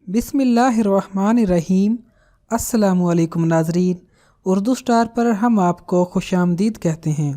बिस्मिल्लाहिर्रहमानिर्रहीम। अस्सलामुअलैकुम नाज़रीन, उर्दू स्टार पर हम आपको खुशामदीद कहते हैं।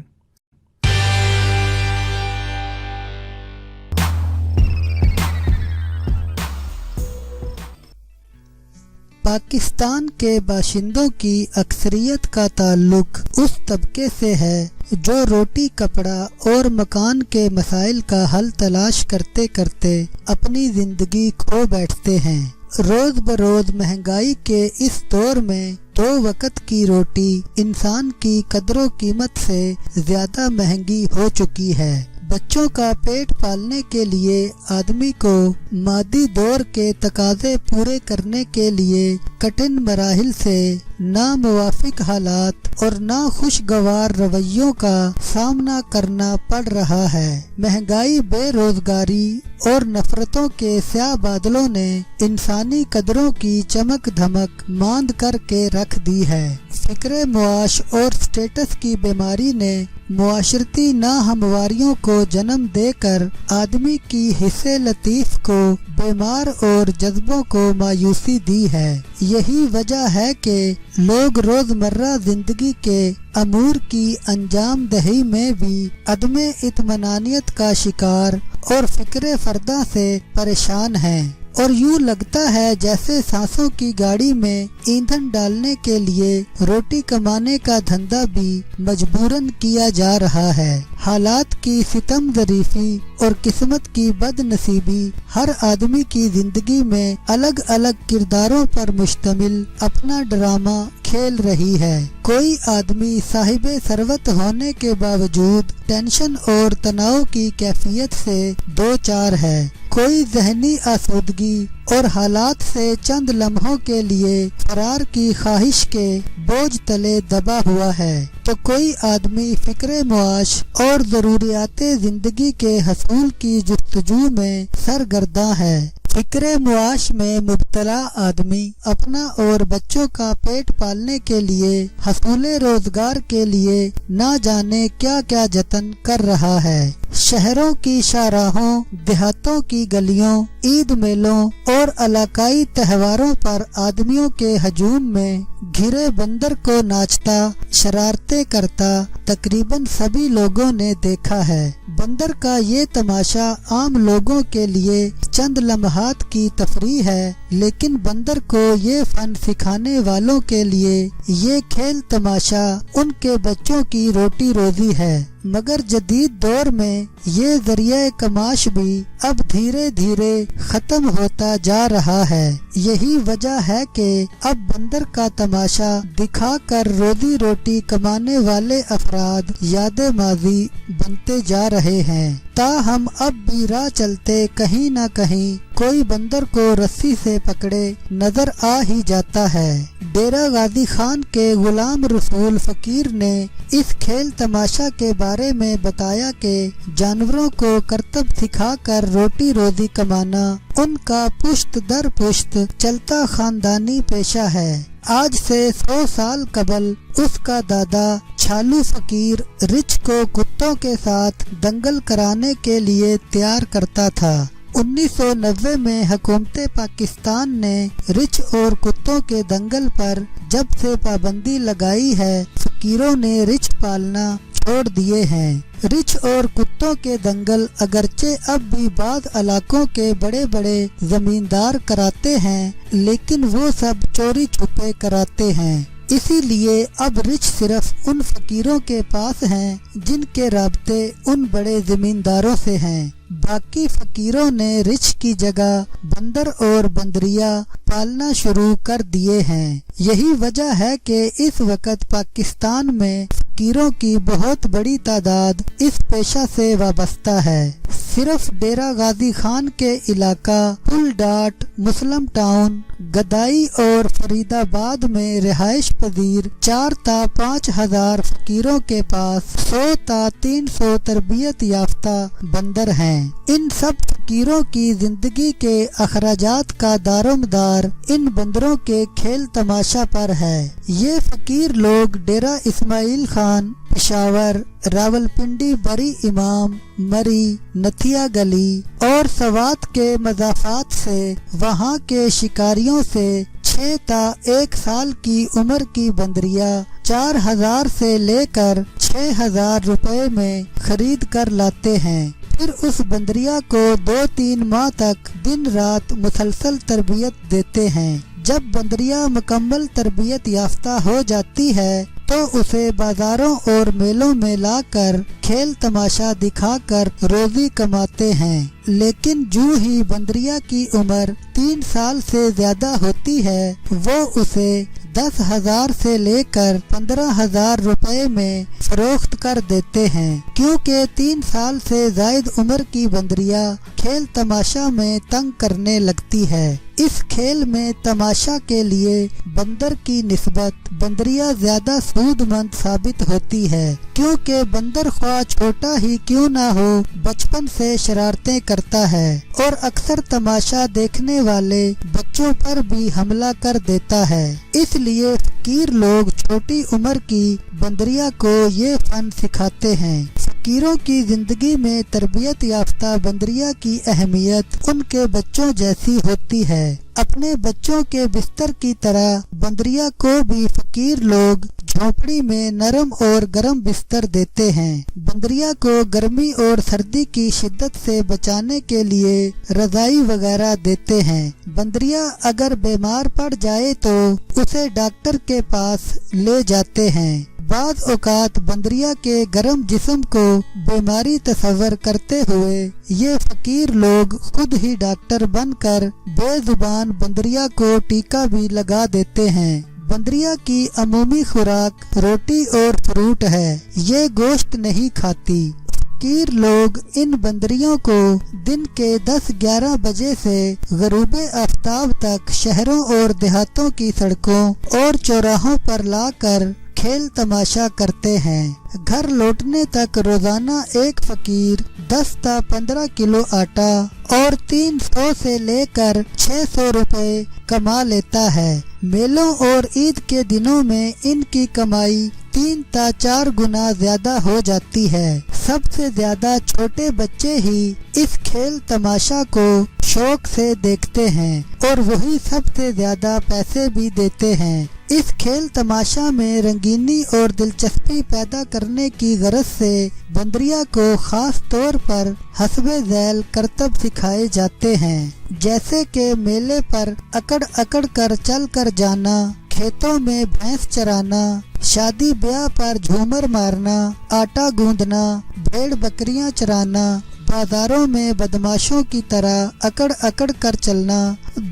पाकिस्तान के बाशिंदों की अक्सरियत का ताल्लुक उस तबके से है जो रोटी, कपड़ा और मकान के मसाइल का हल तलाश करते करते अपनी जिंदगी खो बैठते हैं। रोज बरोज महंगाई के इस दौर में 2 वक्त की रोटी इंसान की कदरों कीमत से ज्यादा महंगी हो चुकी है। बच्चों का पेट पालने के लिए आदमी को मादी दौर के तकाजे पूरे करने के लिए कठिन मराहिल से नामुवाफिक हालात और ना खुशगवार रवैयों का सामना करना पड़ रहा है। महंगाई, बेरोजगारी और नफरतों के स्याह बादलों ने इंसानी कदरों की चमक धमक मांद करके रख दी है। फिक्रे मुआश और स्टेटस की बीमारी ने मुआशरती नाहमवारियों को जन्म देकर आदमी की हिस्से लतीफ को बीमार और जज्बों को मायूसी दी है। यही वजह है कि लोग रोजमर्रा जिंदगी के अमूर की अंजाम दही में भी अदमे इत्मीनानियत का शिकार और फिक्रे फर्दा से परेशान हैं। और यूं लगता है जैसे सांसों की गाड़ी में ईंधन डालने के लिए रोटी कमाने का धंधा भी मजबूरन किया जा रहा है। हालात की सितम ज़रीफी और किस्मत की बदनसीबी हर आदमी की जिंदगी में अलग अलग किरदारों पर मुश्तमिल अपना ड्रामा खेल रही है। कोई आदमी साहिबे सरवत होने के बावजूद टेंशन और तनाव की कैफियत से दो चार है। कोई ज़हनी आसूदगी और हालात से चंद लम्हों के लिए फरार की ख्वाहिश के बोझ तले दबा हुआ है, तो कोई आदमी फिक्रे मुआश और ज़रूरियाते ज़िंदगी के हसूल की जुस्तजू में सरगर्दा है। फिक्रे मुआश में मुब्तला आदमी अपना और बच्चों का पेट पालने के लिए हसूले रोजगार के लिए ना जाने क्या क्या जतन कर रहा है। शहरों की शाहराहों, देहातों की गलियों, ईद मेलों और इलाकाई त्योहारों पर आदमियों के हजूम में घिरे बंदर को नाचता, शरारतें करता तकरीबन सभी लोगों ने देखा है। बंदर का ये तमाशा आम लोगों के लिए चंद लम्हात की तफरीह है, लेकिन बंदर को ये फन सिखाने वालों के लिए ये खेल तमाशा उनके बच्चों की रोटी रोजी है। मगर जदीद दौर में ये जरिया कमाश भी अब धीरे धीरे खत्म होता जा रहा है। यही वजह है कि अब बंदर का तमाशा दिखाकर रोजी रोटी कमाने वाले अफराद याद माजी बनते जा रहे हैं। ताहम अब भी राह चलते कहीं न कहीं कोई बंदर को रस्सी से पकड़े नजर आ ही जाता है। डेरा गाजी खान के गुलाम रसूल फकीर ने इस खेल तमाशा के बारे में बताया कि जानवरों को करतब सिखाकर रोटी रोजी कमाना उनका पुश्त दर पुश्त चलता खानदानी पेशा है। आज से 100 साल कबल उसका दादा छालू फकीर रिछ को कुत्तों के साथ दंगल कराने के लिए तैयार करता था। 1990 में हुकूमत पाकिस्तान ने रिछ और कुत्तों के दंगल पर जब से पाबंदी लगाई है, फकीरों ने रिछ पालना छोड़ दिए हैं। रिछ और कुत्तों के दंगल अगरचे अब भी बाज़ इलाकों के बड़े बड़े जमींदार कराते हैं, लेकिन वो सब चोरी छुपे कराते हैं। इसीलिए अब रिछ सिर्फ उन फकीरों के पास हैं जिनके राब्ते उन बड़े जमींदारों से हैं। बाकी फकीरों ने रिछ की जगह बंदर और बंदरिया पालना शुरू कर दिए हैं। यही वजह है कि इस वक्त पाकिस्तान में फकीरों की बहुत बड़ी तादाद इस पेशा से वाबस्ता है। सिर्फ डेरा गाजी खान के इलाका पुल डाट, मुस्लिम टाउन, गदाई और फरीदाबाद में रिहाइश पजीर 4 ता 5 हजार फकीरों के पास 100 ता 300 तरबियत याफ्ता बंदर हैं। ہیں۔ ان سب فقیروں کی زندگی کے اخراجات کا دارومدار ان بندروں کے کھیل تماشا پر ہے۔ یہ فقیر لوگ ڈیرہ اسماعیل خان، پشاور، راولپنڈی، بری امام، مری، نتھیا گلی اور سوات کے مضافات سے وہاں کے شکاریوں سے 6 تا 1 سال کی عمر کی بندریاں 4000 سے لے کر 6000 روپے میں خرید کر لاتے ہیں۔ پھر اس بندریا کو 2-3 ماہ تک دن رات مسلسل تربیت دیتے ہیں۔ جب بندریا مکمل تربیت یافتہ ہو جاتی ہے تو اسے بازاروں اور میلوں میں لا کر کھیل تماشا دکھا کر روزی کماتے ہیں۔ لیکن جو ہی بندریا کی عمر 3 سال سے زیادہ ہوتی ہے وہ اسے 10,000 سے لے کر 15,000 روپے میں فروخت کر دیتے ہیں، کیونکہ 3 سال سے زائد عمر کی بندریا کھیل تماشا میں تنگ کرنے لگتی ہے۔ اس کھیل میں تماشا کے لیے بندر کی نسبت بندریا زیادہ سود مند ثابت ہوتی ہے، کیونکہ بندر خواہ چھوٹا ہی کیوں نہ ہو بچپن سے شرارتیں کرتا ہے اور اکثر تماشا دیکھنے والے بچوں پر بھی حملہ کر دیتا ہے۔ اس لیے فقیر لوگ چھوٹی عمر کی بندریا کو یہ فن سکھاتے ہیں۔ فقیروں کی زندگی میں تربیت یافتہ بندریا کی اہمیت ان کے بچوں جیسی ہوتی ہے۔ اپنے بچوں کے بستر کی طرح بندریا کو بھی فقیر لوگ جھونپڑی میں نرم اور گرم بستر دیتے ہیں۔ بندریا کو گرمی اور سردی کی شدت سے بچانے کے لیے رضائی وغیرہ دیتے ہیں۔ بندریا اگر بیمار پڑ جائے تو اسے ڈاکٹر کے پاس لے جاتے ہیں۔ بعض اوقات بندریا کے گرم جسم کو بیماری تصور کرتے ہوئے یہ فقیر لوگ خود ہی ڈاکٹر بن کر بے زبان بندریا کو ٹیکا بھی لگا دیتے ہیں۔ بندریا کی عمومی خوراک روٹی اور فروٹ ہے، یہ گوشت نہیں کھاتی۔ فقیر لوگ ان بندریوں کو دن کے 10-11 بجے سے غروب آفتاب تک شہروں اور دیہاتوں کی سڑکوں اور چوراہوں پر لا کر کھیل تماشا کرتے ہیں۔ گھر لوٹنے تک روزانہ ایک فقیر 10 تا 15 کلو آٹا اور 300 سے لے کر 600 روپے کما لیتا ہے۔ میلوں اور عید کے دنوں میں ان کی کمائی 3 تا 4 گنا زیادہ ہو جاتی ہے۔ سب سے زیادہ چھوٹے بچے ہی اس کھیل تماشا کو شوق سے دیکھتے ہیں اور وہی سب سے زیادہ پیسے بھی دیتے ہیں۔ اس کھیل تماشا میں رنگینی اور دلچسپی پیدا کرنے کی غرض سے بندریا کو خاص طور پر حسب ذیل کرتب سکھائے جاتے ہیں، جیسے کہ میلے پر اکڑ اکڑ کر چل کر جانا، کھیتوں میں بھینس چرانا، شادی بیاہ پر جھومر مارنا، آٹا گوندنا، بھیڑ بکریاں چرانا، بازاروں میں بدماشوں کی طرح اکڑ اکڑ کر چلنا،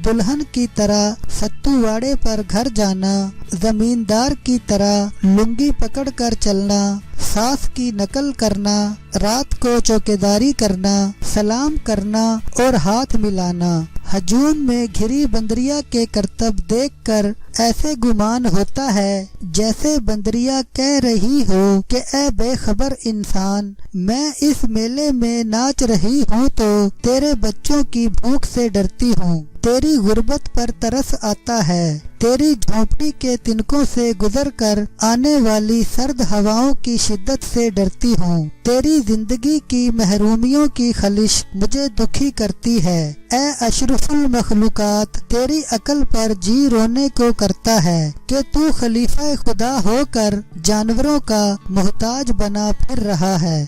دلہن کی طرح ستو واڑے پر گھر جانا، زمیندار کی طرح لنگی پکڑ کر چلنا، ساس کی نقل کرنا، رات کو چوکیداری کرنا، سلام کرنا اور ہاتھ ملانا۔ ہجوم میں گھری بندریا کے کرتب دیکھ کر ایسے گمان ہوتا ہے جیسے بندریا کہہ رہی ہو کہ اے بے خبر انسان، میں اس میلے میں ناچ رہی ہوں تو تیرے بچوں کی بھوک سے ڈرتی ہوں، تیری غربت پر ترس آتا ہے، تیری جھونپڑی کے تنکوں سے گزر کر آنے والی سرد ہواؤں کی شدت سے ڈرتی ہوں، تیری زندگی کی محرومیوں کی خلش مجھے دکھی کرتی ہے۔ اے اشرف المخلوقات، تیری عقل پر جی رونے کو کرتا ہے کہ تو خلیفہ خدا ہو کر جانوروں کا محتاج بنا پھر رہا ہے۔